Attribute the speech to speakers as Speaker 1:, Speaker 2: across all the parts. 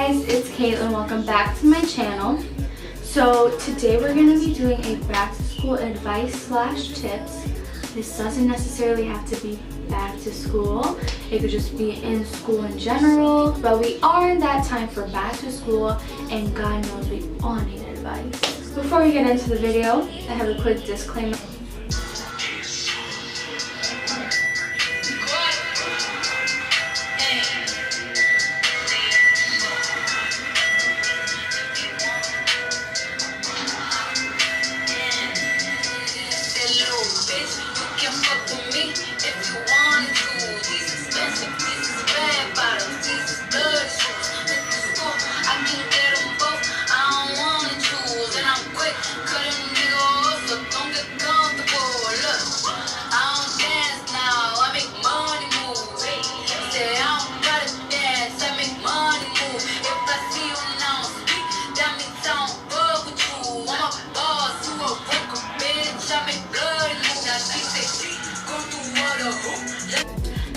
Speaker 1: guys, it's Caitlin. Welcome back to my channel. So today we're going to be doing a back to school advice slash tips. This doesn't necessarily have to be back to school. It could just be in school in general. But we are in that time for back to school, and God knows we all need advice. Before we get into the video, I have a quick disclaimer.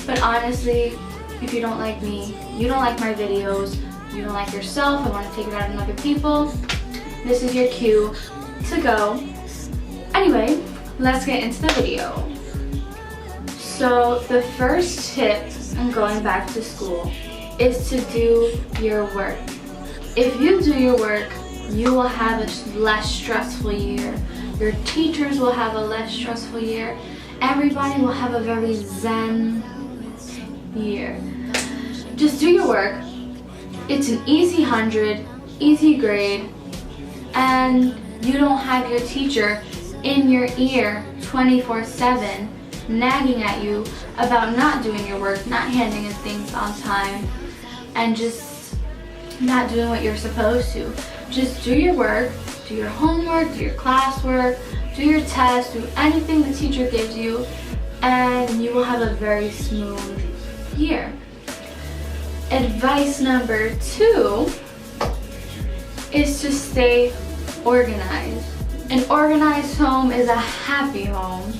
Speaker 1: But honestly, if you don't like me, you don't like my videos, you don't like yourself, and want to take it out on other people, this is your cue to go. Anyway, let's get into the video. So the first tip in going back to school is to do your work. If you do your work, you will have a less stressful year. Your teachers will have a less stressful year. Everybody will have a very zen year. Just do your work. It's an easy 100, easy grade, and you don't have your teacher in your ear 24/7 nagging at you about not doing your work, not handing in things on time, and just not doing what you're supposed to. Just do your work, do your homework, do your classwork, do your tests, do anything the teacher gives you, and you will have a very smooth year. Advice number 2 is to stay organized. An organized home is a happy home.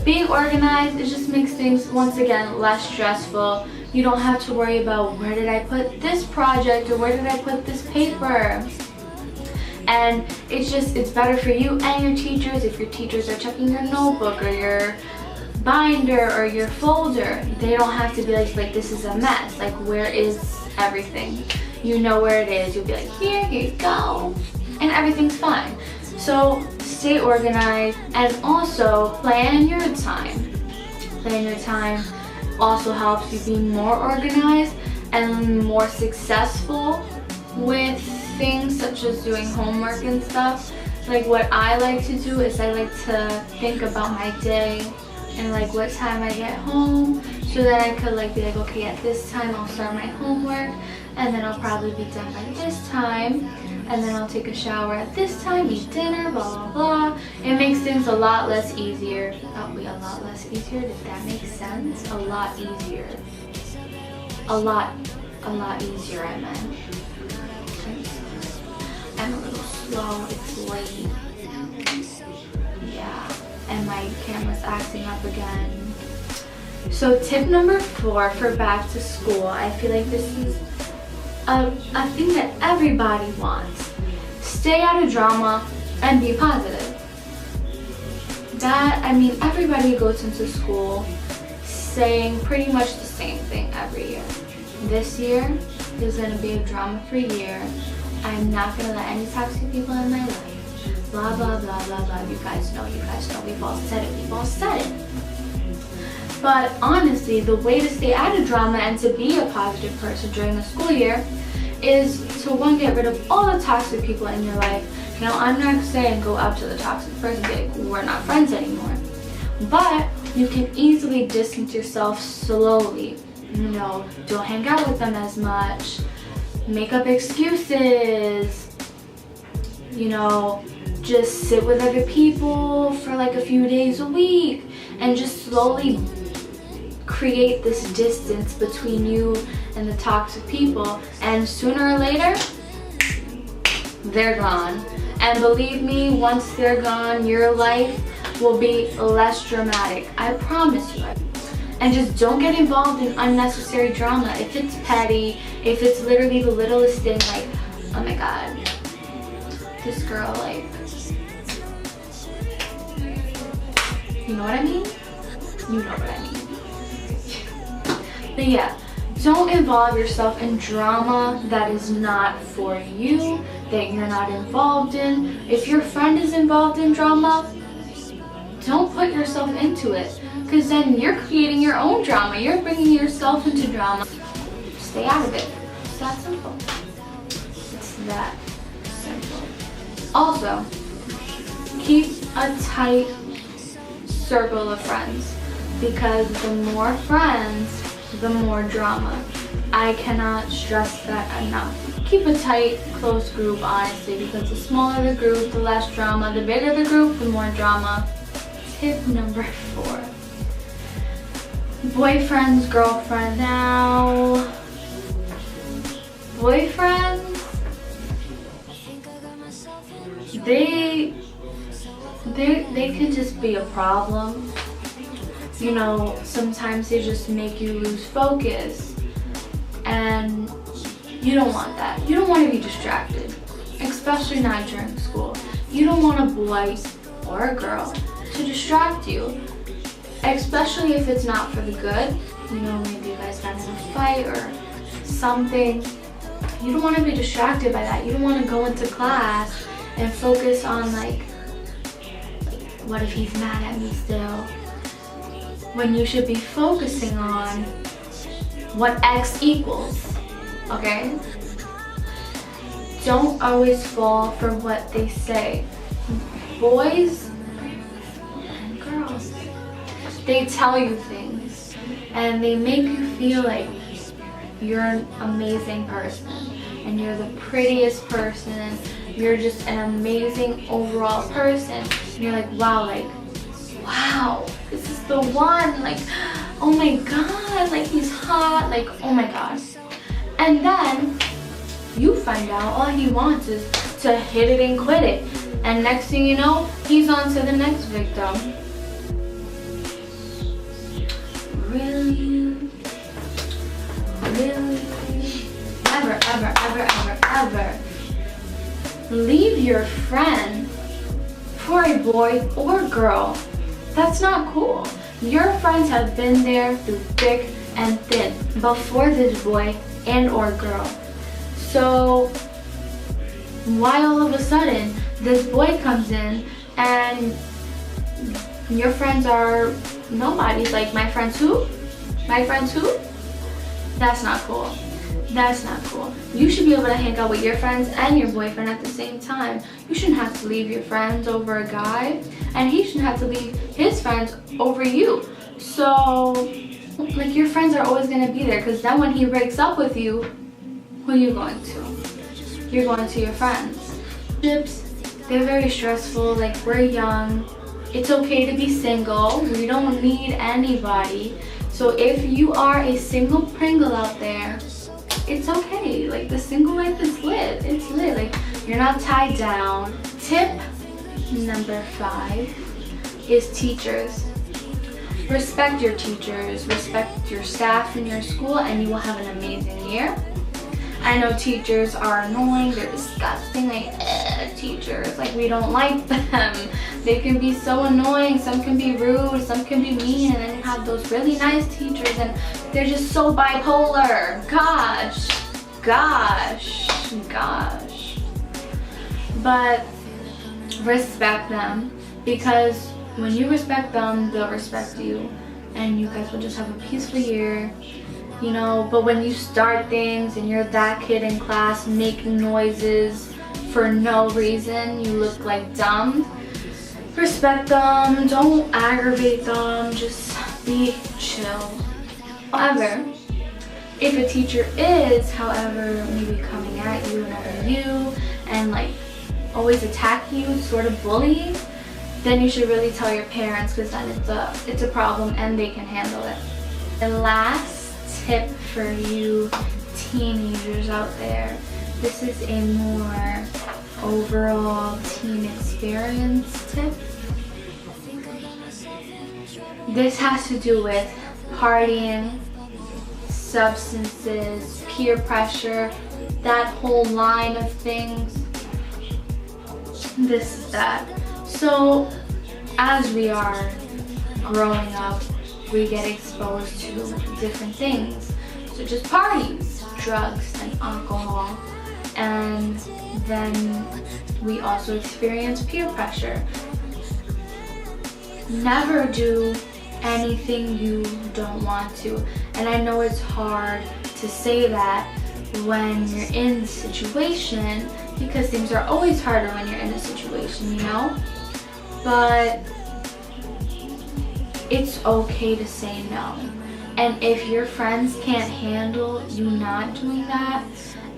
Speaker 1: Being organized, it just makes things, once again, less stressful. You don't have to worry about where did I put this project or where did I put this paper. And it's better for you and your teachers if your teachers are checking your notebook or your binder or your folder. They don't have to be like this is a mess. Like, where is everything? You know where it is. You'll be like, here you go. And everything's fine. So stay organized, and also plan your time. Plan your time also helps you be more organized and more successful with things such as doing homework and stuff. Like, what I like to do is I like to think about my day and like what time I get home, so that I could like be like, okay, at this time I'll start my homework, and then I'll probably be done by this time, and then I'll take a shower at this time, eat dinner, blah blah blah. It makes things a lot less easier. Oh, a lot less easier? Did that make sense? A lot easier. A lot easier, I meant. I'm a little slow, it's late. Yeah, and my camera's acting up again. So tip number 4 for back to school, I feel like this is a thing that everybody wants. Stay out of drama and be positive. That, I mean, everybody goes into school saying pretty much the same thing every year. This year is going to be a drama-free year. I'm not going to let any toxic people in my life. Blah, blah, blah, blah, blah. You guys know. We've all said it. But honestly, the way to stay out of drama and to be a positive person during the school year is to, one, get rid of all the toxic people in your life. Now, I'm not saying go up to the toxic person and be like, we're not friends anymore. But you can easily distance yourself slowly. You know, don't hang out with them as much. Make up excuses. You know, just sit with other people for like a few days a week and just slowly create this distance between you and the toxic people, and sooner or later they're gone. And believe me, once they're gone, your life will be less dramatic. I promise you. And just don't get involved in unnecessary drama. If it's petty, if it's literally the littlest thing, like, oh my god, this girl, like, you know what I mean? You know what I mean. But yeah, don't involve yourself in drama that is not for you, that you're not involved in. If your friend is involved in drama, don't put yourself into it, because then you're creating your own drama. You're bringing yourself into drama. Stay out of it. It's that simple. It's that simple. Also, keep a tight circle of friends, because the more friends, the more drama. I cannot stress that enough. Keep a tight, close group, honestly, because the smaller the group, the less drama. The bigger the group, the more drama. Tip number 4. Boyfriends, girlfriends. Now, boyfriends, they can just be a problem. You know, sometimes they just make you lose focus, and you don't want that. You don't want to be distracted, especially not during school. You don't want a boy or a girl to distract you, especially if it's not for the good. You know, maybe you guys got in a fight or something. You don't want to be distracted by that. You don't want to go into class and focus on, like, what if he's mad at me still? When you should be focusing on what X equals, okay? Don't always fall for what they say. Boys and girls, they tell you things and they make you feel like you're an amazing person and you're the prettiest person. You're just an amazing overall person. And you're like, wow, this is the one. Like, oh my god, like he's hot. Like, oh my god. And then you find out all he wants is to hit it and quit it. And next thing you know, he's on to the next victim. Really? Really? Ever leave your friend for a boy or girl? That's not cool. Your friends have been there through thick and thin before this boy and or girl. So why all of a sudden this boy comes in and your friends are nobodies? Like, my friends who? My friends who? That's not cool. That's not cool. You should be able to hang out with your friends and your boyfriend at the same time. You shouldn't have to leave your friends over a guy, and he shouldn't have to leave his friends over you. So, like, your friends are always going to be there, because then when he breaks up with you, who are you going to? You're going to your friends. Relationships, they're very stressful. Like, we're young. It's okay to be single. We don't need anybody. So if you are a single Pringle out there, it's okay. Like, the single life is lit. It's lit. Like, you're not tied down. Tip number 5 is teachers. Respect your teachers, respect your staff in your school, and you will have an amazing year. I know teachers are annoying, they're disgusting, like, teachers, like, we don't like them. They can be so annoying, some can be rude, some can be mean, and then you have those really nice teachers and they're just so bipolar. Gosh. But respect them, because when you respect them, they'll respect you, and you guys will just have a peaceful year. You know, but when you start things and you're that kid in class making noises for no reason, you look like dumb. Respect them, don't aggravate them, just be chill. However, if a teacher is, however, maybe coming at you and over you and like always attack you, sort of bully, then you should really tell your parents, because then it's a problem and they can handle it. And last tip for you teenagers out there, this is a more overall teen experience tip. This has to do with partying, substances, peer pressure, that whole line of things. This is that. So as we are growing up, we get exposed to different things, such as parties, drugs, and alcohol. And then we also experience peer pressure. Never do anything you don't want to. And I know it's hard to say that when you're in the situation, because things are always harder when you're in a situation, you know? But it's okay to say no. And if your friends can't handle you not doing that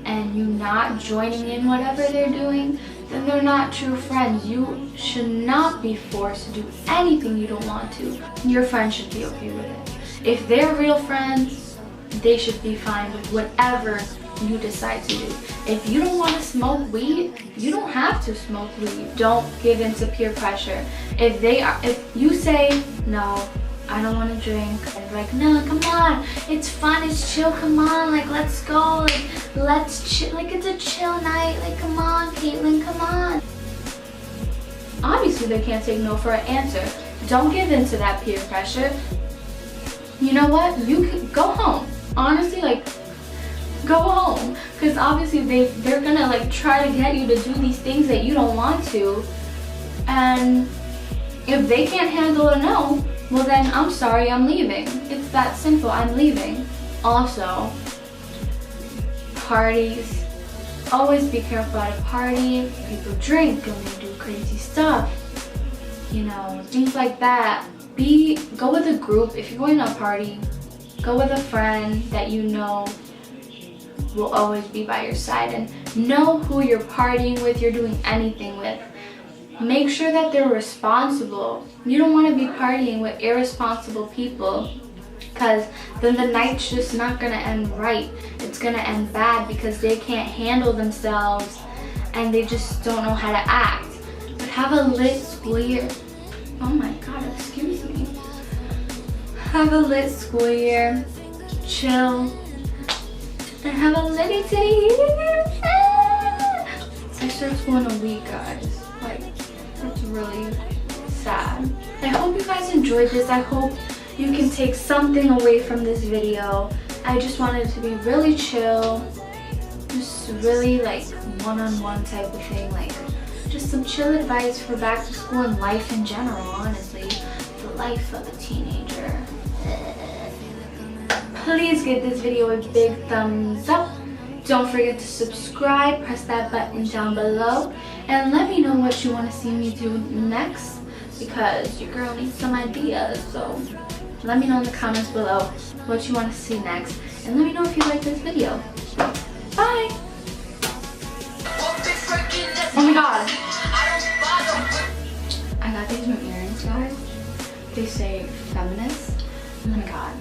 Speaker 1: and you not joining in whatever they're doing, then they're not true friends. You should not be forced to do anything you don't want to. Your friends should be okay with it. If they're real friends, they should be fine with whatever you decide to do. If you don't want to smoke weed, you don't have to smoke weed. Don't give in to peer pressure. If you say, no, I don't want to drink, and like, no, come on, it's fun, it's chill, come on, like, let's go, like, let's chill, like, it's a chill night, like, come on, Caitlin, come on. Obviously, they can't take no for an answer. Don't give in to that peer pressure. You know what? You can go home. Honestly, like, go home, because obviously they're gonna like try to get you to do these things that you don't want to, and if they can't handle a no, well then I'm sorry, I'm leaving. It's that simple. I'm leaving. Also, parties, always be careful at a party. People drink and they do crazy stuff, you know, things like that. Go with a group. If you're going to a party, go with a friend that you know will always be by your side, and know who you're partying with, you're doing anything with. Make sure that they're responsible. You don't want to be partying with irresponsible people, because then the night's just not going to end right. It's going to end bad because they can't handle themselves and they just don't know how to act. But have a lit school year. Oh my god, excuse me. Have a lit school year. Chill. And have a litty titty year. I start school in a week, guys. Like, that's really sad. I hope you guys enjoyed this. I hope you can take something away from this video. I just wanted it to be really chill. Just really like one-on-one type of thing. Like, just some chill advice for back to school and life in general, honestly. The life of a teenager. Please give this video a big thumbs up. Don't forget to subscribe, press that button down below, and let me know what you want to see me do next, because your girl needs some ideas. So let me know in the comments below what you want to see next, and let me know if you like this video. Bye! Oh my god! I got these new earrings, guys. They say feminist. Oh my god.